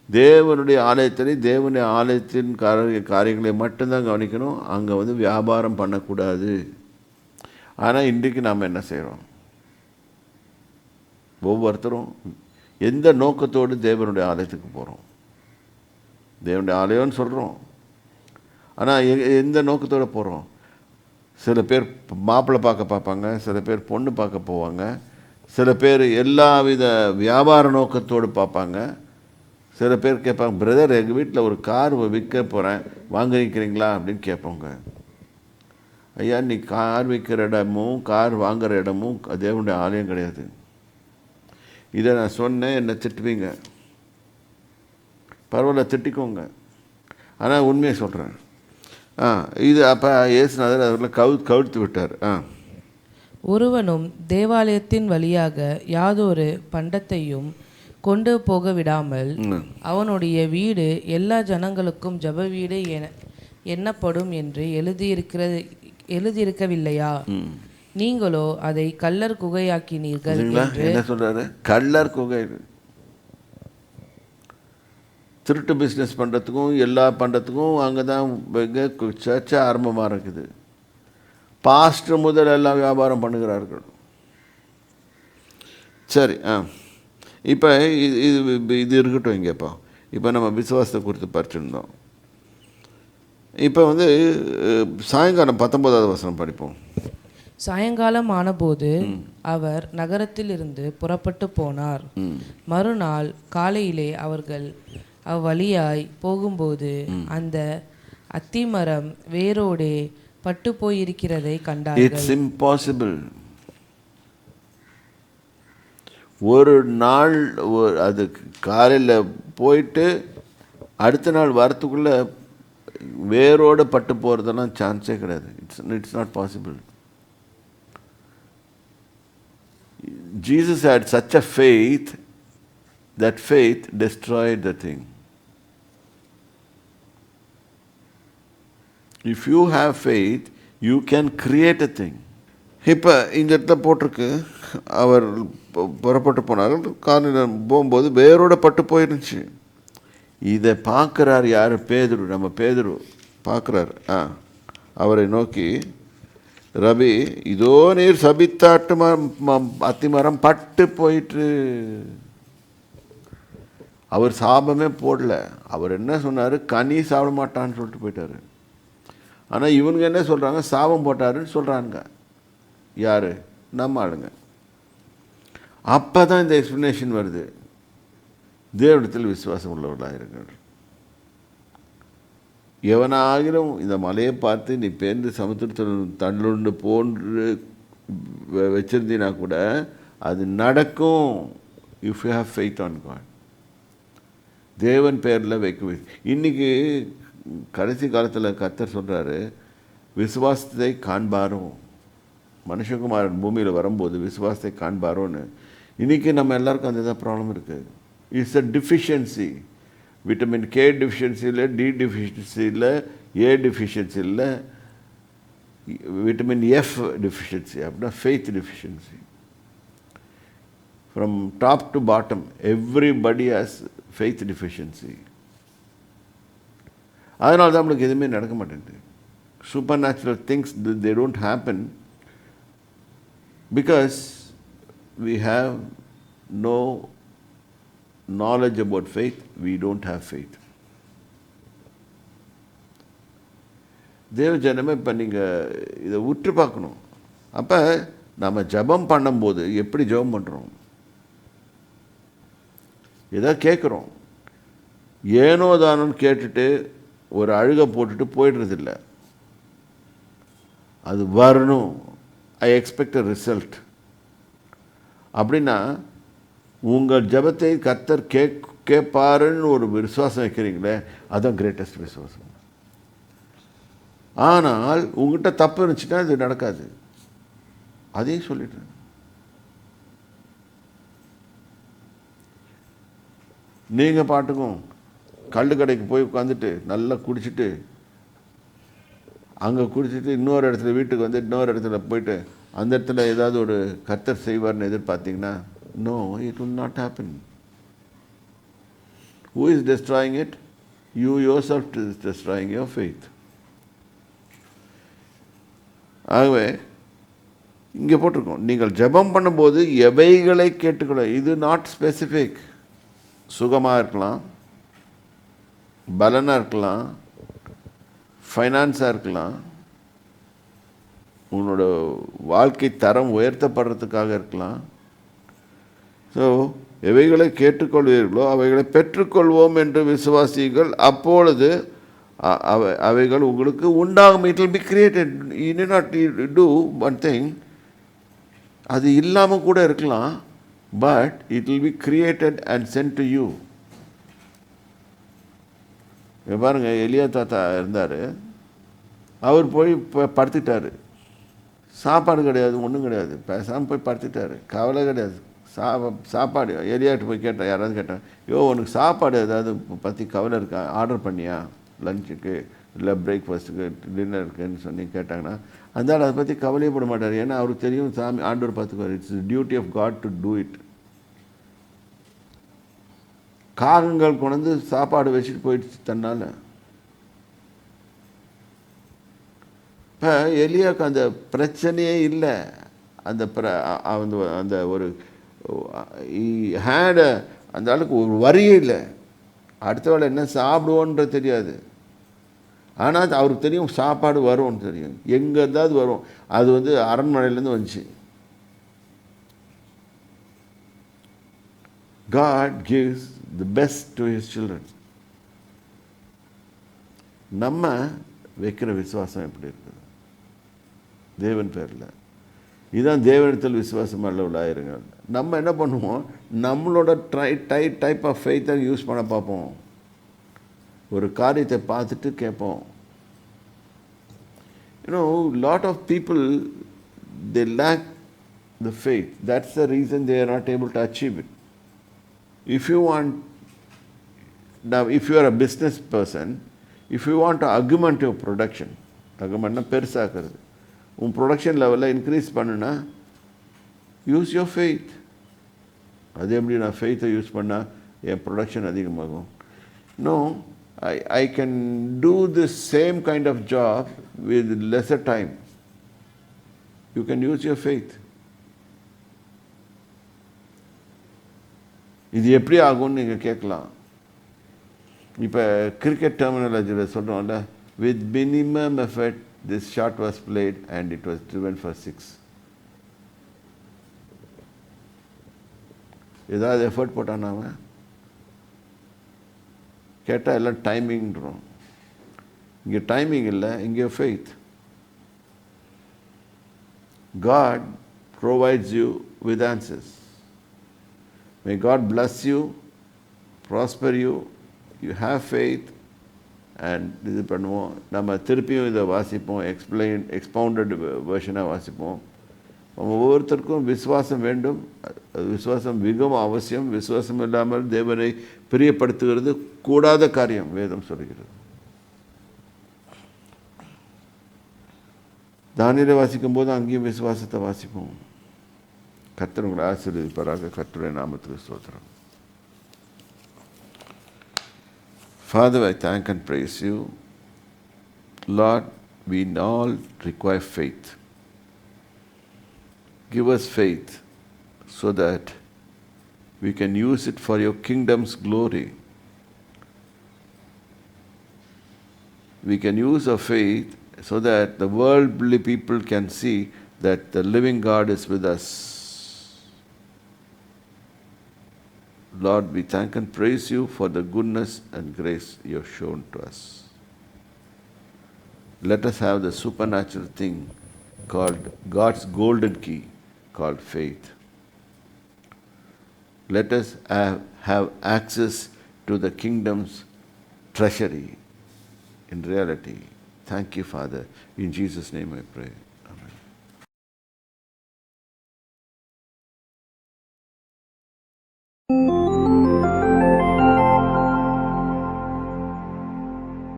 தேவனுடைய ஆலயத்தில் தேவனுடைய ஆலயத்தின் காரியங்களை மட்டும்தான் கவனிக்கணும். அங்கே வந்து வியாபாரம் பண்ணக்கூடாது. ஆனால் இன்றைக்கு நாம் என்ன செய்கிறோம்? ஒவ்வொருத்தரும் எந்த நோக்கத்தோடு தேவனுடைய ஆலயத்துக்கு போகிறோம்? தேவனுடைய ஆலயம்னு சொல்கிறோம், ஆனால் எந்த நோக்கத்தோடு போகிறோம்? சில பேர் மாப்பிள்ளை பார்க்க பார்ப்பாங்க, சில பேர் பொண்ணு பார்க்க போவாங்க, சில பேர் எல்லாவித வியாபார நோக்கத்தோடு பார்ப்பாங்க. சில பேர் கேட்பாங்க, பிரதர் எங்கள் வீட்டில் ஒரு கார் விற்க போகிறேன், வாங்கிக்கிறீங்களா அப்படின்னு கேட்பாங்க. ஐயா, நீ கார் விற்கிற இடமும் கார் வாங்குகிற இடமும் தேவனுடைய ஆலயம் கிடையாது. இதை நான் சொன்னேன், என்னை திட்டுவீங்க, பரவாயில்ல திட்டிக்கோங்க, ஆனால் உண்மையை சொல்கிறேன். இது அப்போ இயேசுநாதர் அவர்களை கவிழ்த்து விட்டார். ஒருவனும் தேவாலயத்தின் வழியாக யாதொரு பண்டத்தையும் கொண்டு போக விடாமல் அவனுடைய வீடு எல்லா ஜனங்களுக்கும் ஜப வீடு எண்ணப்படும் என்று எழுதியிருக்கவில்லையா? நீங்களோ அதை கள்ளர் குகையாக்கினீர்கள். என்ன சொல்றாரு? கள்ளர் குகை. திருட்டு பிஸ்னஸ் பண்ணுறதுக்கும் எல்லா பண்ணுறதுக்கும் அங்கே தான் சர்ச்சை ஆரம்பமாக இருக்குது. பாஸ்டர் முதல் எல்லாம் வியாபாரம் பண்ணுகிறார்கள். சரி, இப்போ இது இருக்கட்டும் இங்கேப்பா. இப்போ நம்ம விசுவாசத்தை குறித்து படிச்சிருந்தோம். இப்போ வந்து சாயங்காலம் 19வது வசனம் படிப்போம். சாயங்காலம் ஆனபோது அவர் நகரத்திலிருந்து புறப்பட்டு போனார். மறுநாள் காலையிலே அவர்கள் அவ்வழியாய் போகும்போது அந்த அத்திமரம் வேரோடே பட்டு போயிருக்கிறதை கண்டார்கள். It's impossible. ஒரு நாள் அது காலையில் போயிட்டு அடுத்த நாள் வரத்துக்குள்ளே வேரோடு பட்டு போகிறதெல்லாம் சான்ஸே கிடையாது. It's not possible. Jesus had such a faith, that faith destroyed the thing. If you have faith, you can create a thing. இப்போ இந்த இடத்துல போட்டிருக்கு, அவர் புறப்பட்டு போனார்கள், காலையில் போகும்போது வேரோடு பட்டு போயிருந்துச்சு. இதை பார்க்குறார் யார்? பேதுரு. நம்ம பேதுரு பார்க்குறார். அவரை நோக்கி, ரபி, இதோ நீர் சபித்தாட்டு அத்திமரம் பட்டு போயிட்டு. அவர் சாபமே போடல. அவர் என்ன சொன்னார்? கனி சாப்பிட மாட்டான்னு சொல்லிட்டு போயிட்டார். ஆனால் இவனுங்க என்ன சொல்கிறாங்க? சாபம் போட்டாருன்னு சொல்கிறாங்க. யார்? நம்ம ஆளுங்க. அப்போ தான் இந்த எக்ஸ்ப்ளனேஷன் வருது. தேவனிடத்தில் விசுவாசம் உள்ளவர்களாக இருங்கள். எவனாகிலும் இந்த மலையை பார்த்து நீ பேர்ந்து சமுத்திரத்தில் தள்ளுண்டு போன்று வச்சிருந்தீனா கூட அது நடக்கும். If you have faith on God. தேவன் பேரில் வைக்க. இன்றைக்கி கடைசி காலத்தில் கர்த்தர் சொல்கிறாரு, விசுவாசத்தை காண்பாரோ, மனுஷகுமாரன் பூமியில் வரும்போது விசுவாசத்தை காண்பாரோன்னு. இன்றைக்கி நம்ம எல்லாருக்கும் அந்த தான் ப்ராப்ளம் இருக்குது. It's a deficiency. Vitamin K deficiency இல்லை, டி டிஃபிஷியன்சி இல்லை, ஏ டிஃபிஷியன்சி இல்லை, விட்டமின் எஃப் டிஃபிஷியன்சி, அப்படின்னா faith deficiency. From top to bottom everybody has faith deficiency. அதனால தான் நம்மளுக்கு எதுவுமே நடக்க மாட்டேங்குது. Super natural things they don't happen because we have no knowledge about faith. We don't have faith. தேவ ஜனமே, இப்போ நீங்கள் இதை உற்று பார்க்கணும். அப்போ நம்ம ஜபம் பண்ணும்போது எப்படி ஜபம் பண்ணுறோம்? ஏதோ கேட்குறோம், ஏனோ தானோன்னு கேட்டுட்டு ஒரு அழுகை போட்டுட்டு போய்டுறதில்ல. அது வரணும். I expect a result. அப்படின்னா உங்கள் ஜபத்தை கர்த்தர் கேட்பாருன்னு ஒரு விசுவாசம் வைக்கிறீங்களே, அதுதான் கிரேட்டஸ்ட் விசுவாசம். ஆனால் உங்கள்கிட்ட தப்பு இருந்துச்சுன்னா இது நடக்காது. அதையும் சொல்லிடுறேன். நீங்கள் பாட்டுக்கும் கல் கடைக்கு போய் உட்காந்துட்டு நல்லா குடிச்சிட்டு, அங்கே குடிச்சிட்டு இன்னொரு இடத்துல வீட்டுக்கு வந்து இன்னொரு இடத்துல போயிட்டு அந்த இடத்துல ஏதாவது ஒரு கர்த்தர் செய்வார்னு எதிர்பார்த்தீங்கன்னா, no, it will not happen. Who is destroying it? You yourself is destroying your faith. ஆகவே இங்கே போட்டிருக்கோம், நீங்கள் ஜெபம் பண்ணும்போது எவைகளை கேட்டுக்கொள்ள. இது நாட் ஸ்பெசிஃபிக். சுகமாக இருக்கலாம், பலனாக இருக்கலாம், ஃபைனான்ஸாக இருக்கலாம், உன்னோட வாழ்க்கை தரம் உயர்த்தப்படுறதுக்காக இருக்கலாம். ஸோ எவைகளை கேட்டுக்கொள்வீர்களோ அவைகளை பெற்றுக்கொள்வோம் என்று விசுவாசிகள், அப்பொழுது அவைகள் உங்களுக்கு உண்டாகும். It will be created. You need not do one thing. அது இல்லாமல் கூட இருக்கலாம், but it will be created and sent to you. பாருங்கள், எலியா தாத்தா இருந்தார். அவர் போய் படுத்துட்டார். சாப்பாடு கிடையாது, ஒன்றும் கிடையாது. பேசாமல் போய் படுத்துட்டார். கவலை கிடையாது. சாப்பாடு எலியாட்டு போய் கேட்டேன், யாராவது கேட்டேன், உனக்கு சாப்பாடு ஏதாவது பற்றி கவலை இருக்கா, ஆர்டர் பண்ணியா லஞ்சுக்கு இல்லை பிரேக்ஃபாஸ்ட்டுக்கு டின்னருக்குன்னு சொல்லி கேட்டாங்கன்னா, அந்த அதை பற்றி கவலையப்பட மாட்டார். ஏன்னா அவருக்கு தெரியும், சாமி ஆண்டவர் பார்த்துக்குவார். It's duty of God to do it. காகங்கள் கொண்டு சாப்பாடு வச்சுட்டு போயிடுச்சு தன்னால். இப்போ எலியாவுக்கு அந்த பிரச்சனையே இல்லை. அந்த ஒரு ஹேட அந்த அளவுக்கு ஒரு வரியே இல்லை. அடுத்த வேளை என்ன சாப்பிடுவோன்றது தெரியாது. ஆனால் அவருக்கு தெரியும் சாப்பாடு வரும்னு தெரியும். எங்கே இருந்தாவது வரும். அது அரண்மனையிலேருந்து வந்துச்சு. God gives the best to his children. நம்ம வைக்கிற விசுவாசம் எப்படி இருக்குது தேவன் பேரில்? இதுதான் தேவனிடத்தில் விசுவாசம் உள்ளவர்களாக இருங்க. நம்ம என்ன பண்ணுவோம், நம்மளோட டைப் ஆஃப் ஃபெய்த்தை யூஸ் பண்ண பார்ப்போம். ஒரு காரியத்தை பார்த்துட்டு கேட்போம். Lot of people they lack the faith. That's the reason they are not able to achieve it. If you are a business person, if you want to augment your production, augmentனா பெருசாக்குறது, உன் production லெவலில் increase பண்ணுனா use your faith. அது எப்படி நான் ஃபெய்த்தை use பண்ணால் என் production அதிகமாகும்? No, I can do this same kind of job with lesser time. You can use your faith. இது எப்படி ஆகும்னு நீங்கள் கேட்கலாம். இப்போ கிரிக்கெட் டெர்மினாலஜியில் சொல்கிறோம்ல, with minimum effort this shot was played and it was driven for 6. ஏதாவது எஃபர்ட் போட்டான் அவன்? கேட்டால் எல்லாம் டைமிங்கிறோம். இங்கே டைமிங் இல்லை, இங்கே faith. God provides you with answers. May God bless you, prosper you, you have faith. And இது பண்ணுவோம். நம்ம திருப்பியும் இதை வாசிப்போம், எக்ஸ்பவுண்டட் வெர்ஷனாக வாசிப்போம். நம்ம ஒவ்வொருத்தருக்கும் விசுவாசம் வேண்டும். விசுவாசம் மிகவும் அவசியம். விசுவாசம் இல்லாமல் தேவனை பிரியப்படுத்துகிறது கூடாத காரியம் வேதம் சொல்கிறது. தானியேலை வாசிக்கும் போது அங்கேயும் விசுவாசத்தை வாசிப்போம். கர்த்தர் உங்களை ஆசீர்வதிப்பாராக. கர்த்தருடைய நாமத்துக்கு ஸ்தோத்திரம். Father, I thank and praise you. Lord, we all require faith. Give us faith so that we can use it for your kingdom's glory. We can use our faith so that the worldly people can see that the living God is with us. Lord, we thank and praise you for the goodness and grace you have shown to us. Let us have the supernatural thing called God's golden key, called faith. Let us have access to the kingdom's treasury in reality. Thank you, Father. In Jesus' name I pray.